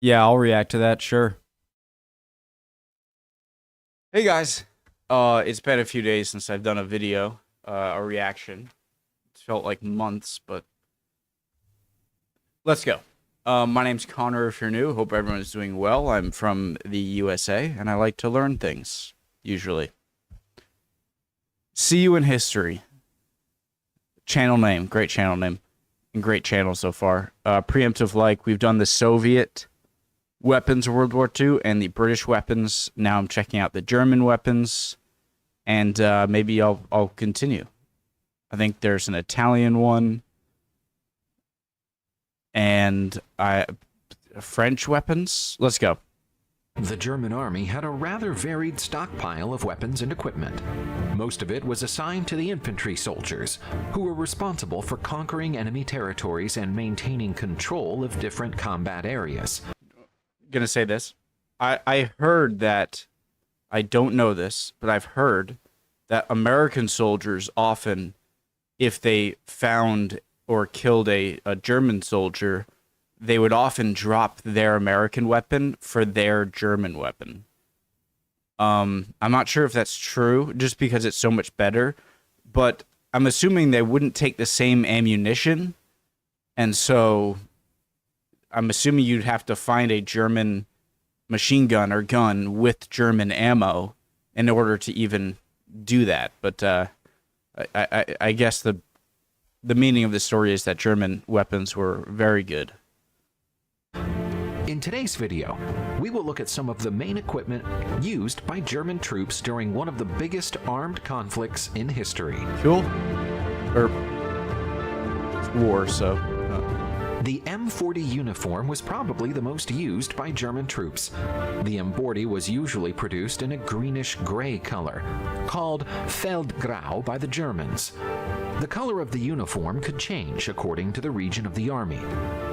Yeah, I'll react to that, sure. Hey guys, it's been a few days since I've done a video, a reaction. It felt like months, but let's go. My name's Connor if you're new. Hope everyone's doing well. I'm from the USA, and I like to learn things, usually. See you in history. Channel name, great channel name, and great channel so far. Preemptive like, we've done the Soviet weapons of World War II and the British weapons. Now I'm checking out the German weapons, and maybe I'll continue. I think there's an Italian one, and French weapons. Let's go. The German army had a rather varied stockpile of weapons and equipment. Most of it was assigned to the infantry soldiers, who were responsible for conquering enemy territories and maintaining control of different combat areas. Gonna say this. I heard that, I don't know this, but I've heard that American soldiers often, if they found or killed a German soldier, they would often drop their American weapon for their German weapon. I'm not sure if that's true, just because it's so much better, but I'm assuming they wouldn't take the same ammunition, and so I'm assuming you'd have to find a German machine gun or gun with German ammo in order to even do that. But I guess the meaning of the story is that German weapons were very good. In today's video, we will look at some of the main equipment used by German troops during one of the biggest armed conflicts in history. Cool. Or it's war, so. The M40 uniform was probably the most used by German troops. The M40 was usually produced in a greenish-gray color, called Feldgrau by the Germans. The color of the uniform could change according to the region of the army.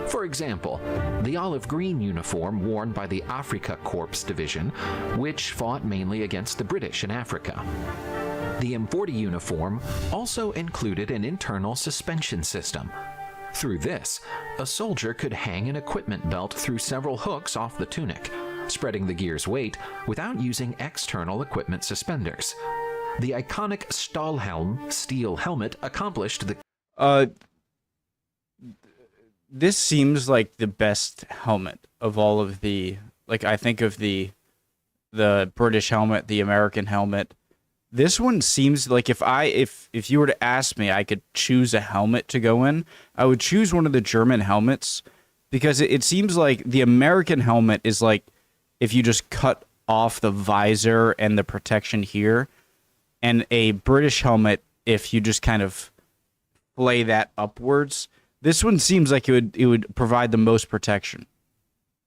For example, the olive-green uniform worn by the Afrika Korps division, which fought mainly against the British in Africa. The M40 uniform also included an internal suspension system. Through this, a soldier could hang an equipment belt through several hooks off the tunic, spreading the gear's weight without using external equipment suspenders. The iconic Stahlhelm steel helmet accomplished the... This seems like the best helmet of all of the... Like, I think of the British helmet, the American helmet. This one seems like if you were to ask me, I could choose a helmet to go in, I would choose one of the German helmets, because it seems like the American helmet is like if you just cut off the visor and the protection here, and a British helmet, if you just kind of lay that upwards. This one seems like it would provide the most protection.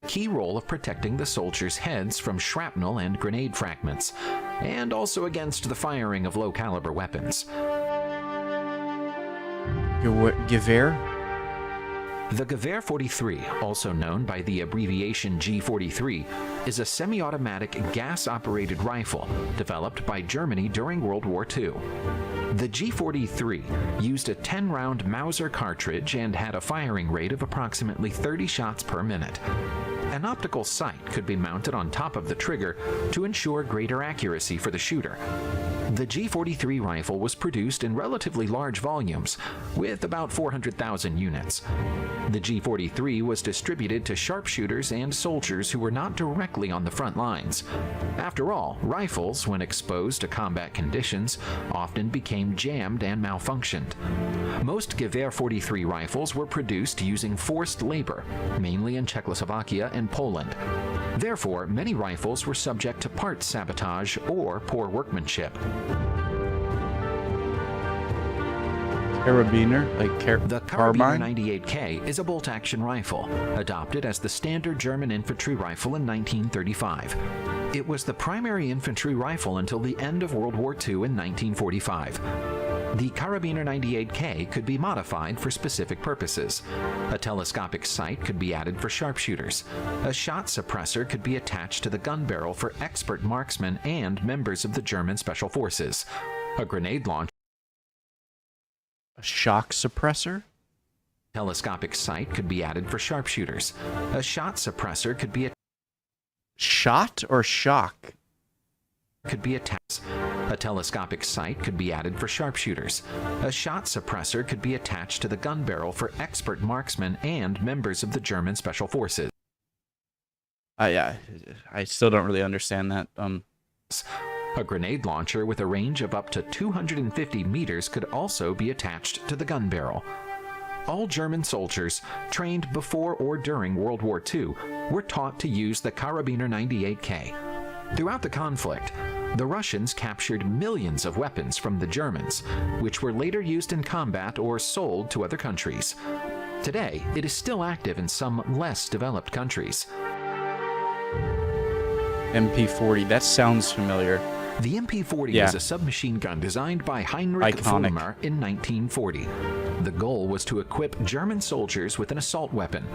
Key role of protecting the soldiers' heads from shrapnel and grenade fragments, and also against the firing of low-caliber weapons. Gewehr? The Gewehr 43, also known by the abbreviation G43, is a semi-automatic gas-operated rifle developed by Germany during World War II. The G43 used a 10-round Mauser cartridge and had a firing rate of approximately 30 shots per minute. An optical sight could be mounted on top of the trigger to ensure greater accuracy for the shooter. The G43 rifle was produced in relatively large volumes, with about 400,000 units. The G43 was distributed to sharpshooters and soldiers who were not directly on the front lines. After all, rifles, when exposed to combat conditions, often became jammed and malfunctioned. Most Gewehr 43 rifles were produced using forced labor, mainly in Czechoslovakia and Poland. Therefore, many rifles were subject to parts sabotage or poor workmanship. Carabiner? The Carabiner 98K is a bolt-action rifle, adopted as the standard German infantry rifle in 1935. It was the primary infantry rifle until the end of World War II in 1945. The Carabiner 98K could be modified for specific purposes. A telescopic sight could be added for sharpshooters. A shot suppressor could be attached to the gun barrel for expert marksmen and members of the German Special Forces. A grenade launcher. A shock suppressor? telescopic sight could be added for sharpshooters. A shot suppressor could be Shot or shock? attached. A telescopic sight could be added for sharpshooters. A shot suppressor could be attached to the gun barrel for expert marksmen and members of the German Special Forces. Yeah, I still don't really understand that. A grenade launcher with a range of up to 250 meters could also be attached to the gun barrel. All German soldiers trained before or during World War II were taught to use the Carabiner 98K. Throughout the conflict, the Russians captured millions of weapons from the Germans, which were later used in combat or sold to other countries. Today, it is still active in some less developed countries. MP40, that sounds familiar. The MP40 is a submachine gun designed by Heinrich Fulmer in 1940. The goal was to equip German soldiers with an assault weapon.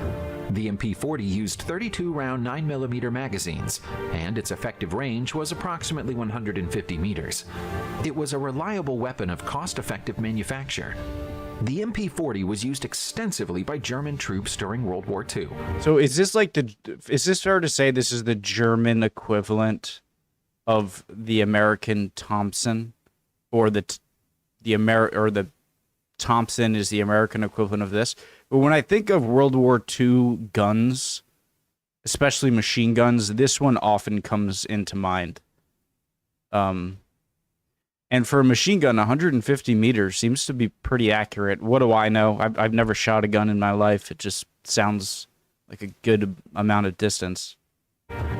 The MP40 used 32-round 9mm magazines, and its effective range was approximately 150 meters. It was a reliable weapon of cost-effective manufacture. The MP40 was used extensively by German troops during World War II. So is this fair to say this is the German equivalent of the American Thompson, or the Thompson is the American equivalent of this? But when I think of World War II guns, especially machine guns, this one often comes into mind. And for a machine gun, 150 meters seems to be pretty accurate. What do I know? I've never shot a gun in my life. It just sounds like a good amount of distance.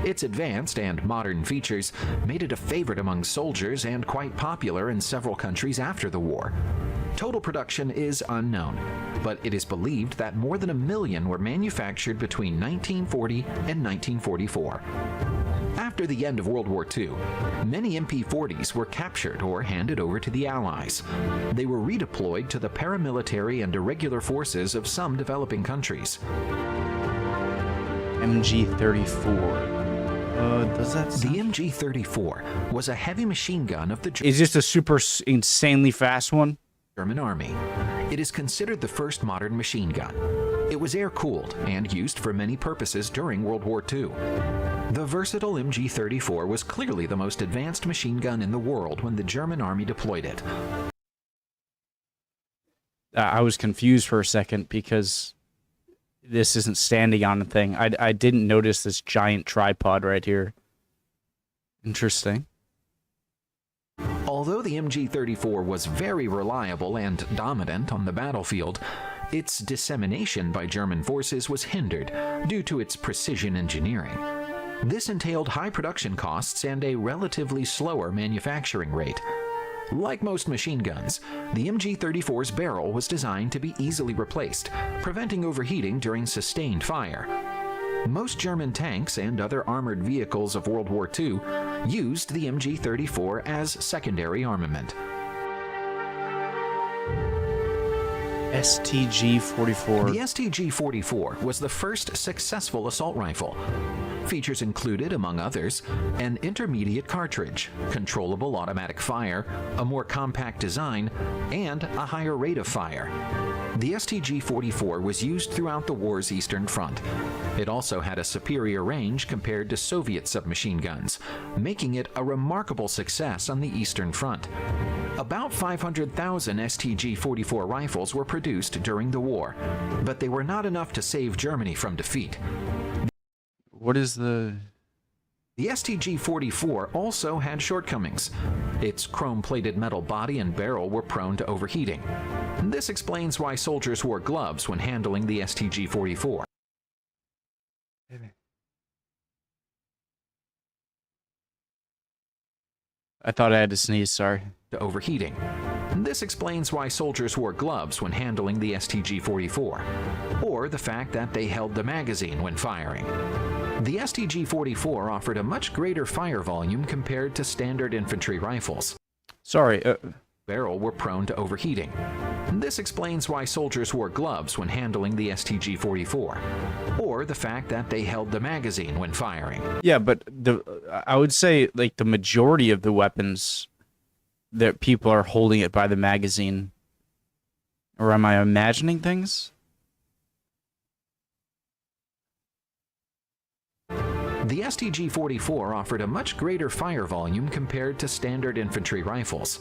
Its advanced and modern features made it a favorite among soldiers and quite popular in several countries after the war. Total production is unknown, but it is believed that more than 1 million were manufactured between 1940 and 1944. After the end of World War II, many MP40s were captured or handed over to the Allies. They were redeployed to the paramilitary and irregular forces of some developing countries. MG34. Does that sound... The MG34 was a heavy machine gun of the Is this a super insanely fast one? German Army. It is considered the first modern machine gun. It was air-cooled and used for many purposes during World War II. The versatile MG34 was clearly the most advanced machine gun in the world when the German Army deployed it. I was confused for a second because this isn't standing on a thing. I didn't notice this giant tripod right here. Interesting. Although the MG34 was very reliable and dominant on the battlefield, its dissemination by German forces was hindered due to its precision engineering. This entailed high production costs and a relatively slower manufacturing rate. Like most machine guns, the MG34's barrel was designed to be easily replaced, preventing overheating during sustained fire. Most German tanks and other armored vehicles of World War II used the MG34 as secondary armament. STG-44. The STG-44 was the first successful assault rifle. Features included, among others, an intermediate cartridge, controllable automatic fire, a more compact design, and a higher rate of fire. The STG-44 was used throughout the war's Eastern Front. It also had a superior range compared to Soviet submachine guns, making it a remarkable success on the Eastern Front. About 500,000 STG-44 rifles were produced during the war, but they were not enough to save Germany from defeat. What is the... The STG-44 also had shortcomings. Its chrome-plated metal body and barrel were prone to overheating. This explains why soldiers wore gloves when handling the STG-44. I thought I had to sneeze, sorry. To overheating. This explains why soldiers wore gloves when handling the STG-44, or the fact that they held the magazine when firing. The STG-44 offered a much greater fire volume compared to standard infantry rifles. Sorry. Barrel were prone to overheating. This explains why soldiers wore gloves when handling the STG-44, or the fact that they held the magazine when firing. Yeah, but I would say like the majority of the weapons that people are holding it by the magazine. Or am I imagining things? The STG-44 offered a much greater fire volume compared to standard infantry rifles.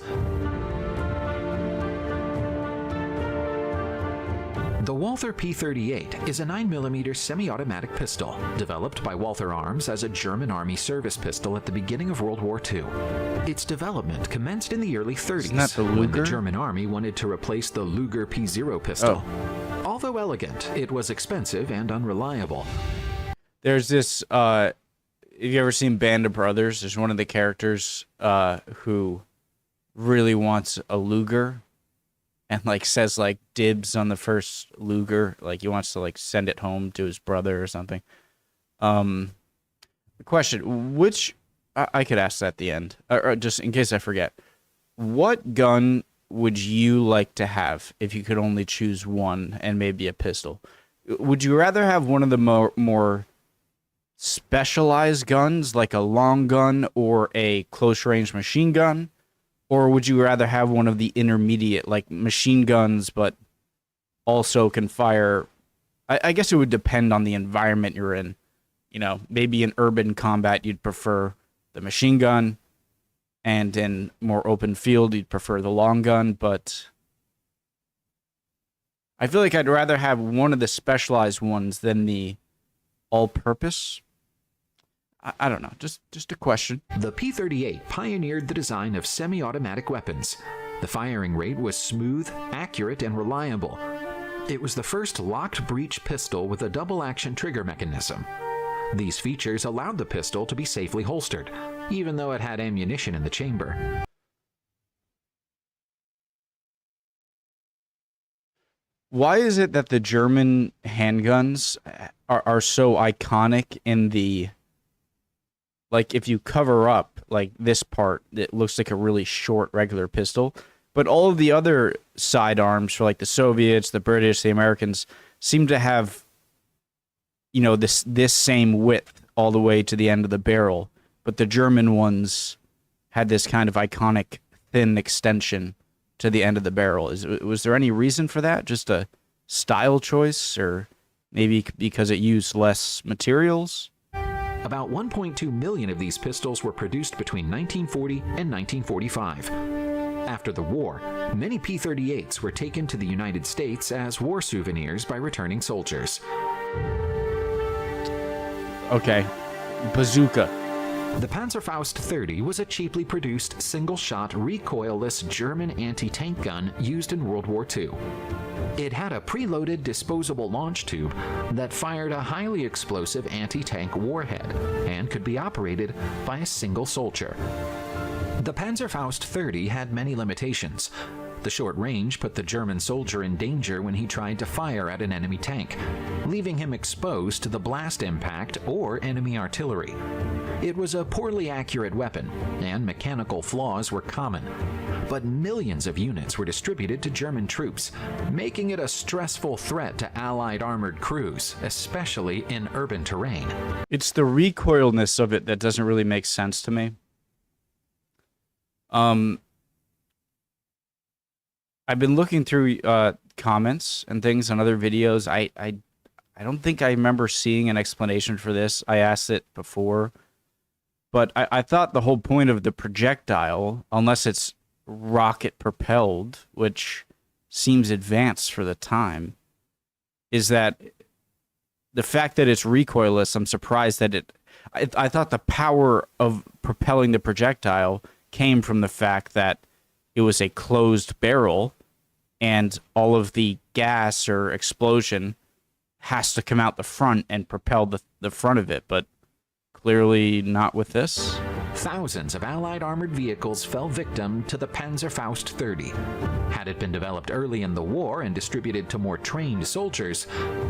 The Walther P38 is a 9mm semi-automatic pistol, developed by Walther Arms as a German Army service pistol at the beginning of World War II. Its development commenced in the early 30s, when the German Army wanted to replace the Luger P0 pistol. Although elegant, it was expensive and unreliable. There's this, have you ever seen Band of Brothers? There's one of the characters who really wants a Luger and, like, says, like, dibs on the first Luger. Like, he wants to, like, send it home to his brother or something. The question, I could ask that at the end, or just in case I forget. What gun would you like to have if you could only choose one and maybe a pistol? Would you rather have one of the more specialized guns, like a long gun or a close-range machine gun? Or would you rather have one of the intermediate, like machine guns, but also can fire? I guess it would depend on the environment you're in. You know, maybe in urban combat, you'd prefer the machine gun, and in more open field, you'd prefer the long gun. But I feel like I'd rather have one of the specialized ones than the all-purpose. I don't know, just a question. The P38 pioneered the design of semi-automatic weapons. The firing rate was smooth, accurate, and reliable. It was the first locked breech pistol with a double-action trigger mechanism. These features allowed the pistol to be safely holstered, even though it had ammunition in the chamber. Why is it that the German handguns are so iconic in the... Like, if you cover up, like, this part, it looks like a really short regular pistol. But all of the other sidearms for, like, the Soviets, the British, the Americans, seem to have, you know, this same width all the way to the end of the barrel. But the German ones had this kind of iconic thin extension to the end of the barrel. Was there any reason for that? Just a style choice? Or maybe because it used less materials? About 1.2 million of these pistols were produced between 1940 and 1945. After the war, many P38s were taken to the United States as war souvenirs by returning soldiers. Okay. Bazooka. The Panzerfaust 30 was a cheaply produced, single-shot, recoilless German anti-tank gun used in World War II. It had a preloaded disposable launch tube that fired a highly explosive anti-tank warhead and could be operated by a single soldier. The Panzerfaust 30 had many limitations. The short range put the German soldier in danger when he tried to fire at an enemy tank, leaving him exposed to the blast impact or enemy artillery. It was a poorly accurate weapon, and mechanical flaws were common. But millions of units were distributed to German troops, making it a stressful threat to Allied armored crews, especially in urban terrain. It's the recoilness of it that doesn't really make sense to me. I've been looking through comments and things on other videos. I don't think I remember seeing an explanation for this. I asked it before. But I thought the whole point of the projectile, unless it's rocket-propelled, which seems advanced for the time, is that the fact that it's recoilless, I'm surprised that I thought the power of propelling the projectile came from the fact that it was a closed barrel and all of the gas or explosion has to come out the front and propel the front of it, but clearly not with this. Thousands of Allied armored vehicles fell victim to the Panzerfaust 30. Had it been developed early in the war and distributed to more trained soldiers,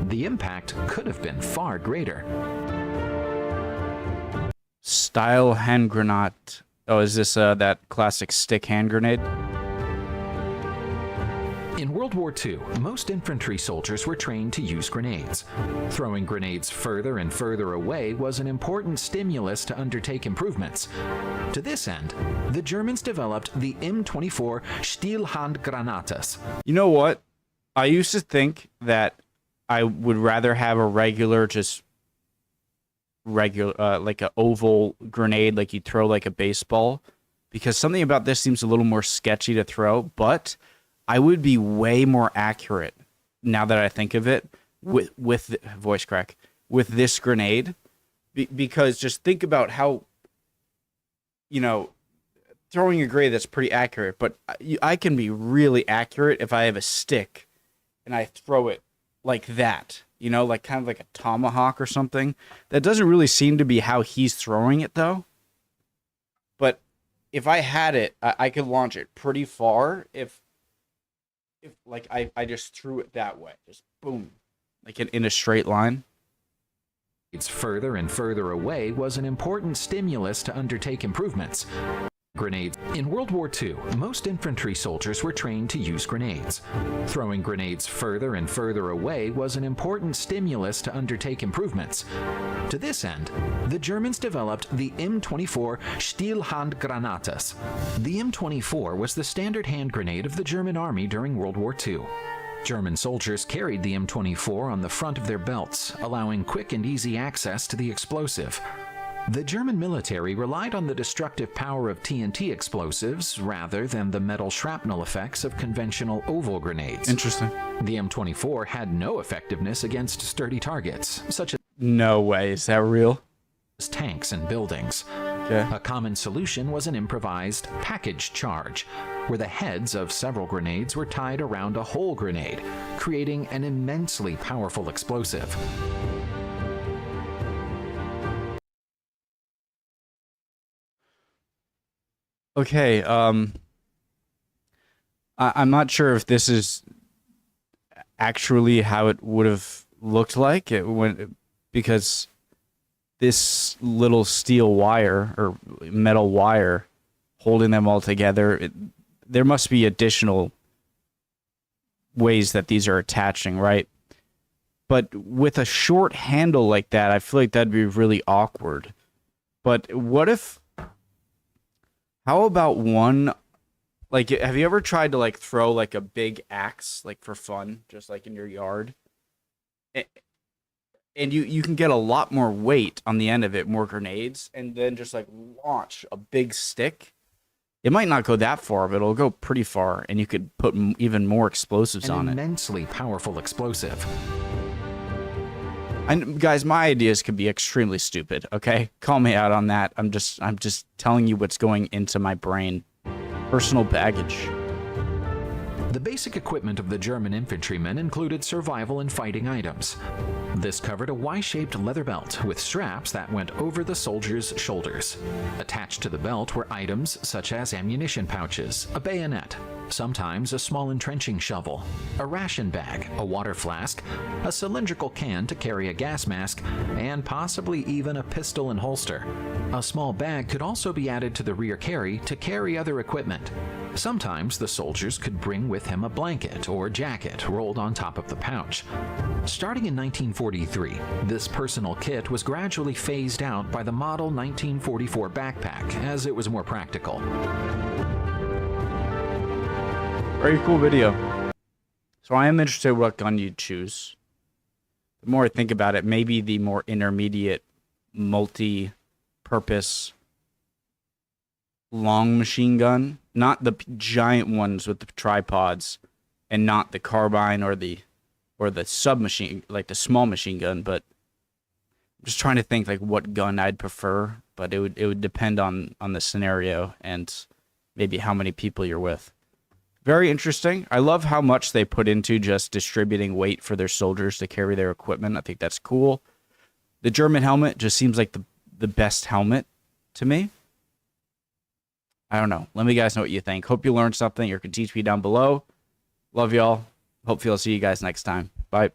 the impact could have been far greater. Style hand grenade. Oh, is this that classic stick hand grenade? In World War II, most infantry soldiers were trained to use grenades. Throwing grenades further and further away was an important stimulus to undertake improvements. To this end, the Germans developed the M24 Stillhandgranates. You know what? I used to think that I would rather have a regular just regular, like a oval grenade, like you throw like a baseball, because something about this seems a little more sketchy to throw. But I would be way more accurate now that I think of it with voice crack with this grenade, because just think about how, you know, throwing a grenade that's pretty accurate, but I can be really accurate if I have a stick and I throw it like that, you know, like kind of like a tomahawk or something. That doesn't really seem to be how he's throwing it, though. But if I had it, I could launch it pretty far if like I just threw it that way, just boom, like in a straight line. It's further and further away was an important stimulus to undertake improvements. Grenades. In World War II, most infantry soldiers were trained to use grenades. Throwing grenades further and further away was an important stimulus to undertake improvements. To this end, the Germans developed the M24 Stillhandgranates. The M24 was the standard hand grenade of the German army during World War II. German soldiers carried the M24 on the front of their belts, allowing quick and easy access to the explosive. The German military relied on the destructive power of TNT explosives rather than the metal shrapnel effects of conventional oval grenades. Interesting. The M24 had no effectiveness against sturdy targets, such No way. Is that real? as tanks and buildings. Okay. A common solution was an improvised package charge, where the heads of several grenades were tied around a whole grenade, creating an immensely powerful explosive. Okay, I'm not sure if this is actually how it would have looked like because this little steel wire or metal wire holding them all together, there must be additional ways that these are attaching, right? But with a short handle like that, I feel like that'd be really awkward. But what if... How about one, like, have you ever tried to, like, throw, like, a big axe, like, for fun, just, like, in your yard? And you can get a lot more weight on the end of it, more grenades, and then just, like, launch a big stick. It might not go that far, but it'll go pretty far, and you could put even more explosives on it. An immensely powerful explosive. And guys, my ideas could be extremely stupid, okay? Call me out on that. I'm just telling you what's going into my brain. Personal baggage. The basic equipment of the German infantrymen included survival and fighting items. This covered a Y-shaped leather belt with straps that went over the soldier's shoulders. Attached to the belt were items such as ammunition pouches, a bayonet, sometimes a small entrenching shovel, a ration bag, a water flask, a cylindrical can to carry a gas mask, and possibly even a pistol and holster. A small bag could also be added to the rear carry to carry other equipment. Sometimes the soldiers could bring with him a blanket or jacket rolled on top of the pouch. Starting in 1943, this personal kit was gradually phased out by the model 1944 backpack as it was more practical. Very cool video. So I am interested in what gun you'd choose. The more I think about it, maybe the more intermediate, multi-purpose long machine gun. Not the giant ones with the tripods, and not the carbine or the submachine, like the small machine gun, but I'm just trying to think like what gun I'd prefer, but it would depend on the scenario and maybe how many people you're with. Very interesting. I love how much they put into just distributing weight for their soldiers to carry their equipment. I think that's cool. The German helmet just seems like the best helmet to me. I don't know. Let me guys know what you think. Hope you learned something or can teach me down below. Love y'all. Hopefully I'll see you guys next time. Bye.